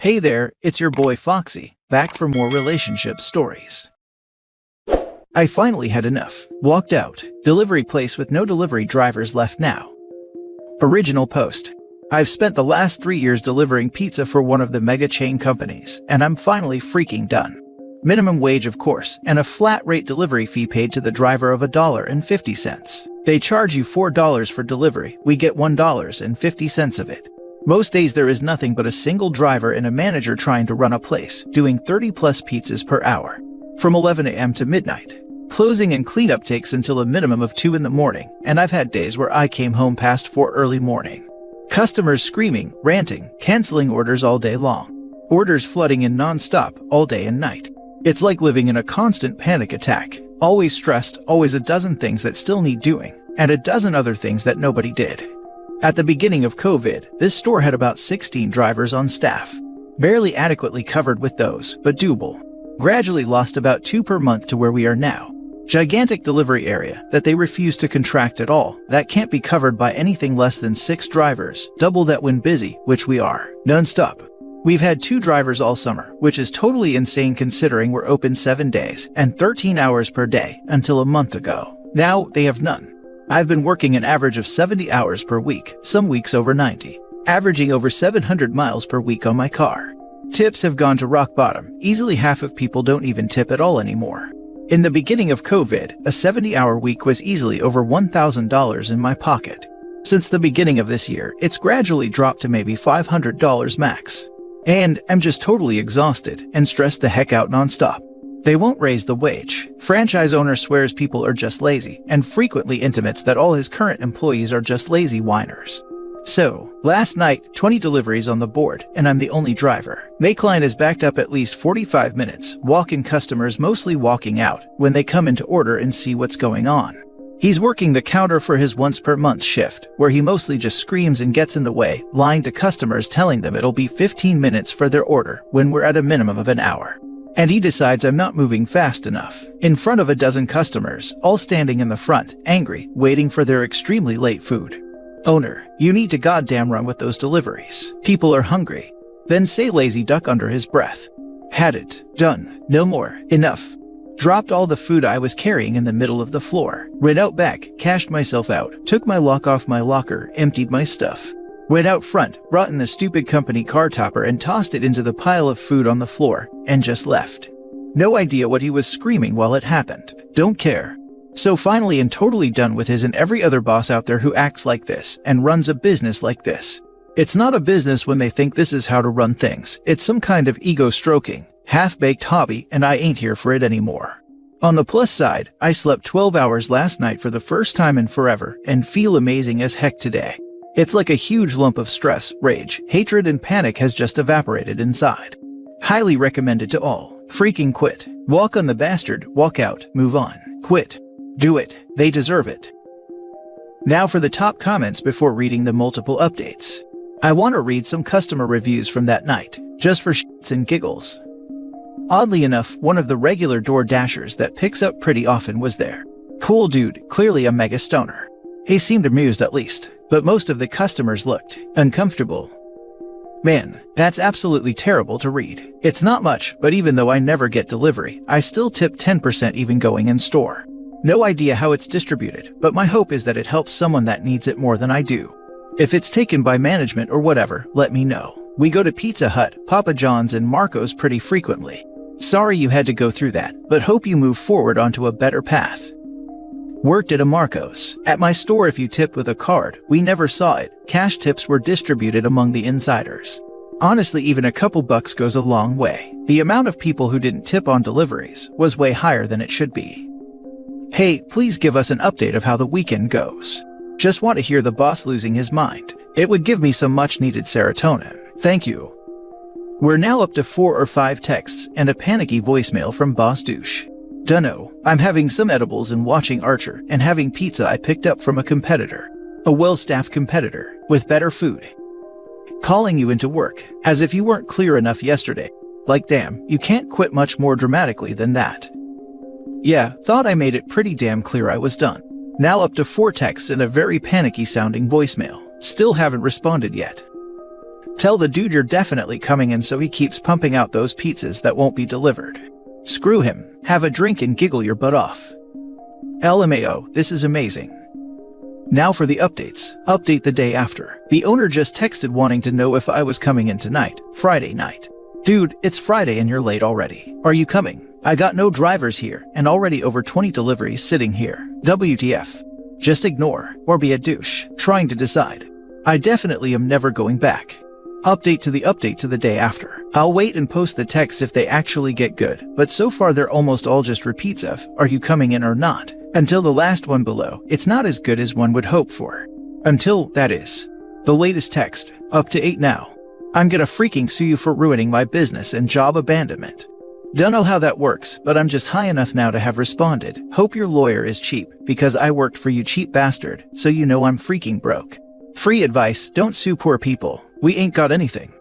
Hey there, it's your boy Foxy, back for more relationship stories. I finally had enough. Walked out. Delivery place with no delivery drivers left now. Original post. I've spent the last 3 years delivering pizza for one of the mega chain companies, and I'm finally freaking done. Minimum wage, of course, and a flat rate delivery fee paid to the driver of $1.50. They charge you $4 for delivery, we get $1.50 of it. Most days there is nothing but a single driver and a manager trying to run a place, doing 30 plus pizzas per hour. From 11 a.m. to midnight. Closing and cleanup takes until a minimum of 2 in the morning, and I've had days where I came home past 4 early morning. Customers screaming, ranting, canceling orders all day long. Orders flooding in non-stop, all day and night. It's like living in a constant panic attack. Always stressed, always a dozen things that still need doing, and a dozen other things that nobody did. At the beginning of COVID, this store had about 16 drivers on staff. Barely adequately covered with those, but doable. Gradually lost about 2 per month to where we are now. Gigantic delivery area that they refuse to contract at all, that can't be covered by anything less than 6 drivers, double that when busy, which we are, non-stop. We've had 2 drivers all summer, which is totally insane considering we're open 7 days and 13 hours per day until a month ago. Now they have none. I've been working an average of 70 hours per week, some weeks over 90, averaging over 700 miles per week on my car. Tips have gone to rock bottom. Easily half of people don't even tip at all anymore. In the beginning of COVID, a 70-hour week was easily over $1,000 in my pocket. Since the beginning of this year, it's gradually dropped to maybe $500 max. And I'm just totally exhausted and stressed the heck out nonstop. They won't raise the wage. Franchise owner swears people are just lazy and frequently intimates that all his current employees are just lazy whiners. So, last night, 20 deliveries on the board, and I'm the only driver. Makeline is backed up at least 45 minutes, walk-in customers mostly walking out when they come in to order and see what's going on. He's working the counter for his once-per-month shift, where he mostly just screams and gets in the way, lying to customers telling them it'll be 15 minutes for their order when we're at a minimum of an hour. And he decides I'm not moving fast enough, in front of a dozen customers, all standing in the front, angry, waiting for their extremely late food. Owner, you need to goddamn run with those deliveries. People are hungry. Then say lazy duck under his breath. Had it. Done. No more. Enough. Dropped all the food I was carrying in the middle of the floor. Ran out back, cashed myself out, took my lock off my locker, emptied my stuff. Went out front, brought in the stupid company car topper and tossed it into the pile of food on the floor, and just left. No idea what he was screaming while it happened. Don't care. So finally and totally done with his and every other boss out there who acts like this and runs a business like this. It's not a business when they think this is how to run things. It's some kind of ego-stroking, half-baked hobby, and I ain't here for it anymore. On the plus side, I slept 12 hours last night for the first time in forever and feel amazing as heck today. It's like a huge lump of stress, rage, hatred, and panic has just evaporated inside. Highly recommended to all. Freaking quit. Walk on the bastard, walk out, move on. Quit. Do it. They deserve it. Now for the top comments before reading the multiple updates. I want to read some customer reviews from that night, just for shits and giggles. Oddly enough, one of the regular door dashers that picks up pretty often was there. Cool dude, clearly a mega stoner. He seemed amused at least, but most of the customers looked uncomfortable. Man, that's absolutely terrible to read. It's not much, but even though I never get delivery, I still tip 10% even going in store. No idea how it's distributed, but my hope is that it helps someone that needs it more than I do. If it's taken by management or whatever, let me know. We go to Pizza Hut, Papa John's, and Marco's pretty frequently. Sorry you had to go through that, but hope you move forward onto a better path. Worked at a Marco's. At my store, if you tipped with a card, we never saw it. Cash tips were distributed among the insiders. Honestly, even a couple bucks goes a long way. The amount of people who didn't tip on deliveries was way higher than it should be. Hey, please give us an update of how the weekend goes. Just want to hear the boss losing his mind. It would give me some much-needed serotonin. Thank you. We're now up to 4 or 5 texts and a panicky voicemail from Boss Douche. Dunno, I'm having some edibles and watching Archer and having pizza I picked up from a competitor. A well-staffed competitor, with better food. Calling you into work, as if you weren't clear enough yesterday. Like damn, you can't quit much more dramatically than that. Yeah, thought I made it pretty damn clear I was done. Now up to 4 texts and a very panicky sounding voicemail. Still haven't responded yet. Tell the dude you're definitely coming in so he keeps pumping out those pizzas that won't be delivered. Screw him, have a drink and giggle your butt off. LMAO, this is amazing. Now for the updates. Update the day after. The owner just texted wanting to know if I was coming in tonight, Friday night. Dude, it's Friday and you're late already. Are you coming? I got no drivers here and already over 20 deliveries sitting here. WTF. Just ignore or be a douche, trying to decide. I definitely am never going back. Update to the day after. I'll wait and post the texts if they actually get good, but so far they're almost all just repeats of, are you coming in or not? Until the last one below, it's not as good as one would hope for. Until, that is. The latest text, up to 8 now. I'm gonna freaking sue you for ruining my business and job abandonment. Don't know how that works, but I'm just high enough now to have responded. Hope your lawyer is cheap, because I worked for you cheap bastard, so you know I'm freaking broke. Free advice, don't sue poor people. We ain't got anything.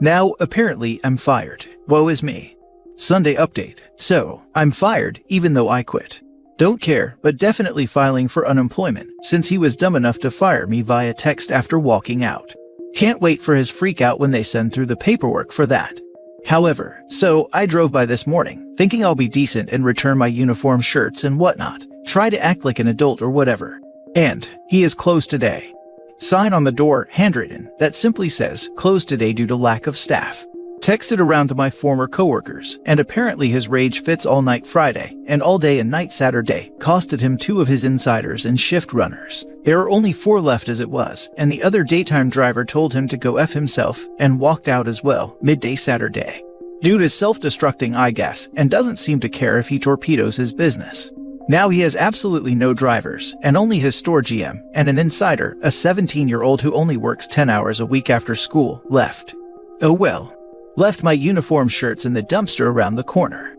Now, apparently, I'm fired. Woe is me. Sunday update. So, I'm fired, even though I quit. Don't care, but definitely filing for unemployment, since he was dumb enough to fire me via text after walking out. Can't wait for his freak out when they send through the paperwork for that. However, so I drove by this morning, thinking I'll be decent and return my uniform shirts and whatnot, try to act like an adult or whatever. And, he is closed today. Sign on the door, handwritten, that simply says, closed today due to lack of staff. Texted around to my former coworkers, and apparently his rage fits all night Friday, and all day and night Saturday, costed him 2 of his insiders and shift runners. There are only 4 left as it was, and the other daytime driver told him to go F himself, and walked out as well, midday Saturday. Dude is self-destructing, I guess, and doesn't seem to care if he torpedoes his business. Now he has absolutely no drivers, and only his store GM, and an insider, a 17-year-old who only works 10 hours a week after school, left. Oh well. Left my uniform shirts in the dumpster around the corner.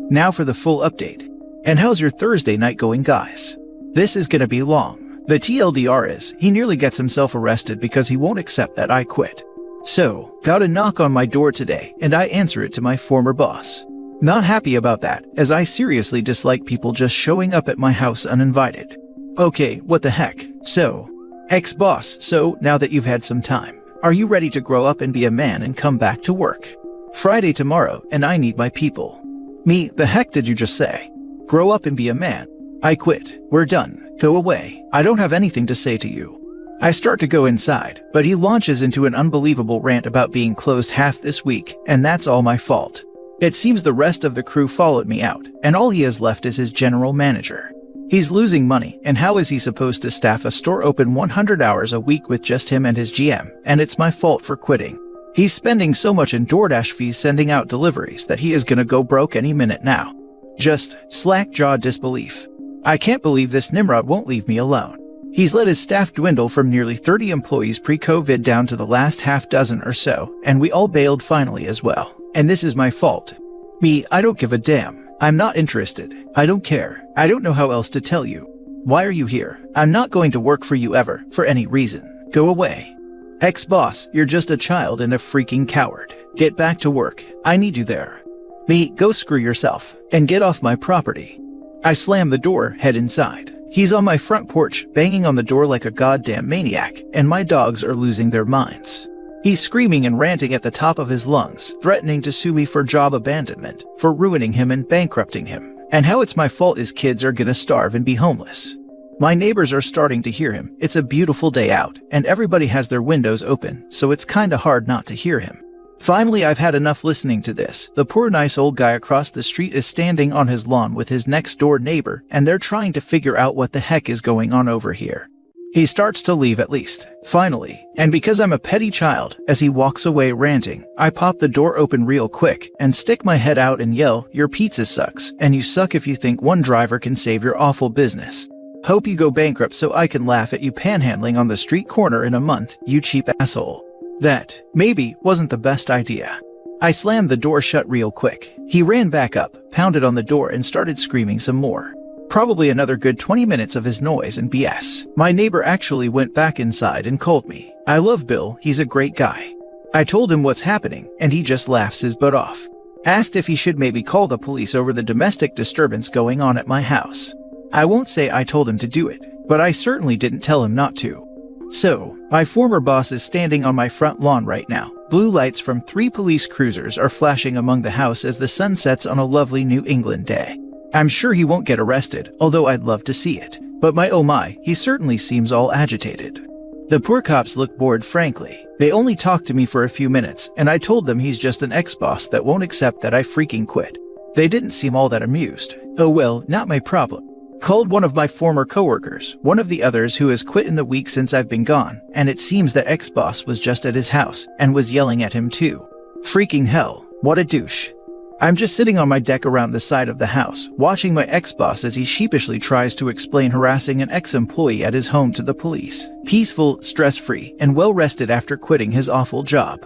Now for the full update. And how's your Thursday night going, guys? This is gonna be long. The TLDR is, he nearly gets himself arrested because he won't accept that I quit. So, got a knock on my door today, and I answer it to my former boss. Not happy about that, as I seriously dislike people just showing up at my house uninvited. Okay, what the heck? So, ex-boss, so now that you've had some time, are you ready to grow up and be a man and come back to work? Friday tomorrow, and I need my people. Me, the heck did you just say? Grow up and be a man. I quit. We're done. Go away. I don't have anything to say to you. I start to go inside, but he launches into an unbelievable rant about being closed half this week, and that's all my fault. It seems the rest of the crew followed me out, and all he has left is his general manager. He's losing money, and how is he supposed to staff a store open 100 hours a week with just him and his GM, and it's my fault for quitting. He's spending so much in DoorDash fees sending out deliveries that he is gonna go broke any minute now. Just slack-jawed disbelief. I can't believe this Nimrod won't leave me alone. He's let his staff dwindle from nearly 30 employees pre-COVID down to the last half dozen or so, and we all bailed finally as well. And this is my fault. Me, I don't give a damn. I'm not interested. I don't care. I don't know how else to tell you. Why are you here? I'm not going to work for you ever, for any reason. Go away. Ex-boss, you're just a child and a freaking coward. Get back to work. I need you there. Me, go screw yourself, and get off my property. I slam the door, head inside. He's on my front porch, banging on the door like a goddamn maniac, and my dogs are losing their minds. He's screaming and ranting at the top of his lungs, threatening to sue me for job abandonment, for ruining him and bankrupting him, and how it's my fault his kids are gonna starve and be homeless. My neighbors are starting to hear him. It's a beautiful day out, and everybody has their windows open, so it's kinda hard not to hear him. Finally, I've had enough listening to this. The poor nice old guy across the street is standing on his lawn with his next door neighbor, and they're trying to figure out what the heck is going on over here. He starts to leave at least, finally, and because I'm a petty child, as he walks away ranting, I pop the door open real quick and stick my head out and yell, "Your pizza sucks, and you suck if you think one driver can save your awful business. Hope you go bankrupt so I can laugh at you panhandling on the street corner in a month, you cheap asshole." That, maybe, wasn't the best idea. I slammed the door shut real quick. He ran back up, pounded on the door and started screaming some more. Probably another good 20 minutes of his noise and BS. My neighbor actually went back inside and called me. I love Bill, he's a great guy. I told him what's happening, and he just laughs his butt off. Asked if he should maybe call the police over the domestic disturbance going on at my house. I won't say I told him to do it, but I certainly didn't tell him not to. So, my former boss is standing on my front lawn right now. Blue lights from 3 police cruisers are flashing among the house as the sun sets on a lovely New England day. I'm sure he won't get arrested, although I'd love to see it. But oh my, he certainly seems all agitated. The poor cops look bored, frankly. They only talked to me for a few minutes, and I told them he's just an ex-boss that won't accept that I freaking quit. They didn't seem all that amused. Oh well, not my problem. Called one of my former coworkers, one of the others who has quit in the week since I've been gone, and it seems that ex-boss was just at his house and was yelling at him too. Freaking hell, what a douche. I'm just sitting on my deck around the side of the house, watching my ex-boss as he sheepishly tries to explain harassing an ex-employee at his home to the police. Peaceful, stress-free, and well-rested after quitting his awful job.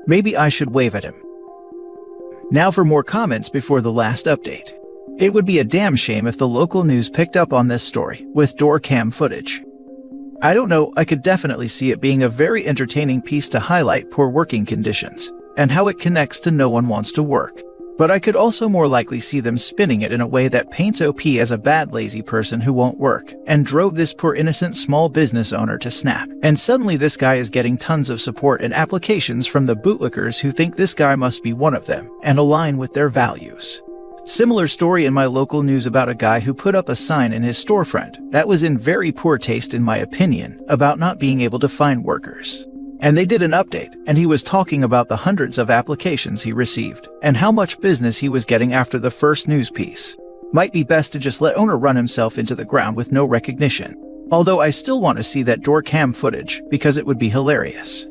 Maybe I should wave at him. Now for more comments before the last update. It would be a damn shame if the local news picked up on this story with door cam footage. I don't know, I could definitely see it being a very entertaining piece to highlight poor working conditions and how it connects to no one wants to work. But I could also more likely see them spinning it in a way that paints OP as a bad lazy person who won't work and drove this poor innocent small business owner to snap. And suddenly this guy is getting tons of support and applications from the bootlickers who think this guy must be one of them and align with their values. Similar story in my local news about a guy who put up a sign in his storefront that was in very poor taste in my opinion about not being able to find workers. And they did an update, and he was talking about the hundreds of applications he received and how much business he was getting after the first news piece. Might be best to just let owner run himself into the ground with no recognition. Although I still want to see that door cam footage because it would be hilarious.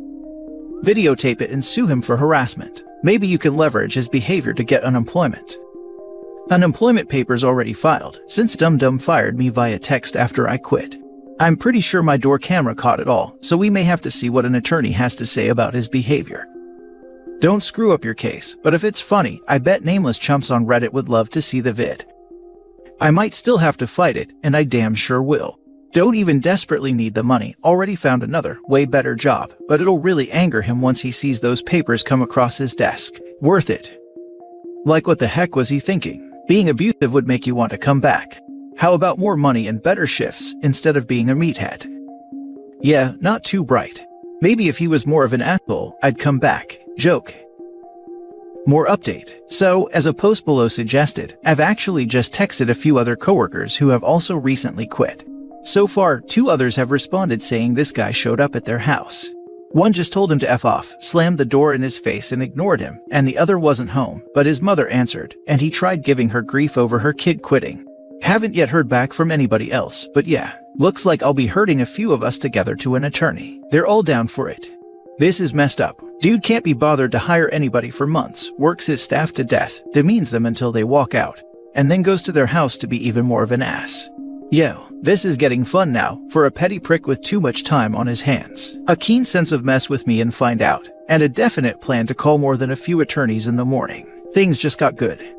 Videotape it and sue him for harassment. Maybe you can leverage his behavior to get unemployment. Unemployment papers already filed, since Dum fired me via text after I quit. I'm pretty sure my door camera caught it all, so we may have to see what an attorney has to say about his behavior. Don't screw up your case, but if it's funny, I bet nameless chumps on Reddit would love to see the vid. I might still have to fight it, and I damn sure will. Don't even desperately need the money, already found another, way better job, but it'll really anger him once he sees those papers come across his desk. Worth it. Like what the heck was he thinking? Being abusive would make you want to come back. How about more money and better shifts instead of being a meathead? Yeah, not too bright. Maybe if he was more of an asshole, I'd come back. Joke. More update. So, as a post below suggested, I've actually just texted a few other coworkers who have also recently quit. So far, 2 others have responded saying this guy showed up at their house. One just told him to F off, slammed the door in his face and ignored him, and the other wasn't home, but his mother answered, and he tried giving her grief over her kid quitting. Haven't yet heard back from anybody else, but yeah, looks like I'll be herding a few of us together to an attorney. They're all down for it. This is messed up. Dude can't be bothered to hire anybody for months, works his staff to death, demeans them until they walk out, and then goes to their house to be even more of an ass. Yo, this is getting fun now, for a petty prick with too much time on his hands. A keen sense of mess with me and find out, and a definite plan to call more than a few attorneys in the morning. Things just got good.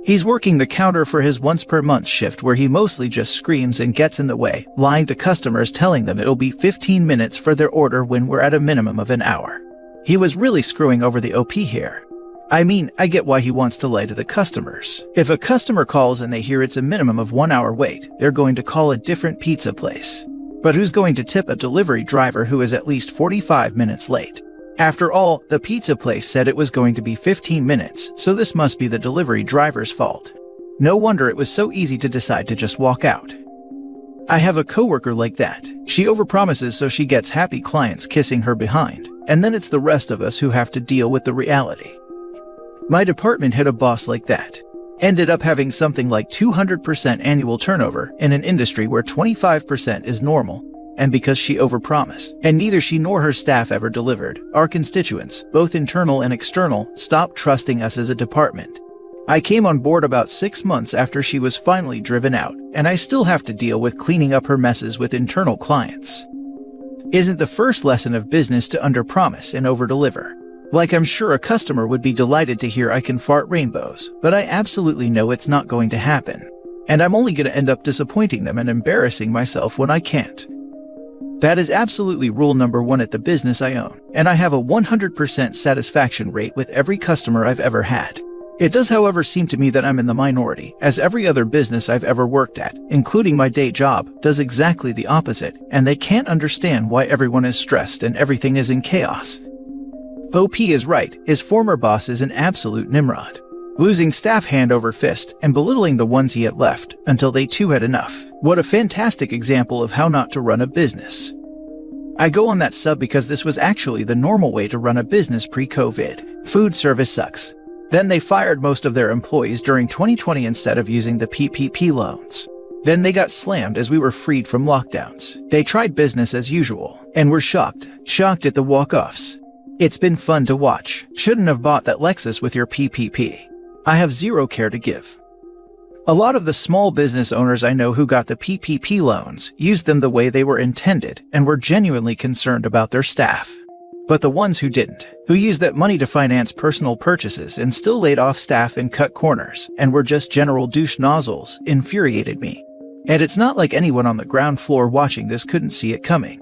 He's working the counter for his once-per-month shift where he mostly just screams and gets in the way, lying to customers telling them it'll be 15 minutes for their order when we're at a minimum of an hour. He was really screwing over the OP here. I mean, I get why he wants to lie to the customers. If a customer calls and they hear it's a minimum of 1 hour wait, they're going to call a different pizza place. But who's going to tip a delivery driver who is at least 45 minutes late? After all, the pizza place said it was going to be 15 minutes, so this must be the delivery driver's fault. No wonder it was so easy to decide to just walk out. I have a coworker like that. She overpromises so she gets happy clients kissing her behind, and then it's the rest of us who have to deal with the reality. My department had a boss like that. Ended up having something like 200% annual turnover in an industry where 25% is normal. And because she overpromised, and neither she nor her staff ever delivered, our constituents, both internal and external, stopped trusting us as a department. I came on board about 6 months after she was finally driven out, and I still have to deal with cleaning up her messes with internal clients. Isn't the first lesson of business to underpromise and overdeliver? Like, I'm sure a customer would be delighted to hear I can fart rainbows, but I absolutely know it's not going to happen. And I'm only going to end up disappointing them and embarrassing myself when I can't. That is absolutely rule number 1 at the business I own, and I have a 100% satisfaction rate with every customer I've ever had. It does, however, seem to me that I'm in the minority, as every other business I've ever worked at, including my day job, does exactly the opposite, and they can't understand why everyone is stressed and everything is in chaos. OP is right, his former boss is an absolute Nimrod, losing staff hand over fist and belittling the ones he had left until they too had enough. What a fantastic example of how not to run a business. I go on that sub because this was actually the normal way to run a business pre-COVID. Food service sucks. Then they fired most of their employees during 2020 instead of using the PPP loans. Then they got slammed as we were freed from lockdowns. They tried business as usual and were shocked at the walk-offs. It's been fun to watch. Shouldn't have bought that Lexus with your PPP. I have zero care to give. A lot of the small business owners I know who got the PPP loans used them the way they were intended and were genuinely concerned about their staff. But the ones who didn't, who used that money to finance personal purchases and still laid off staff and cut corners and were just general douche nozzles, infuriated me. And it's not like anyone on the ground floor watching this couldn't see it coming.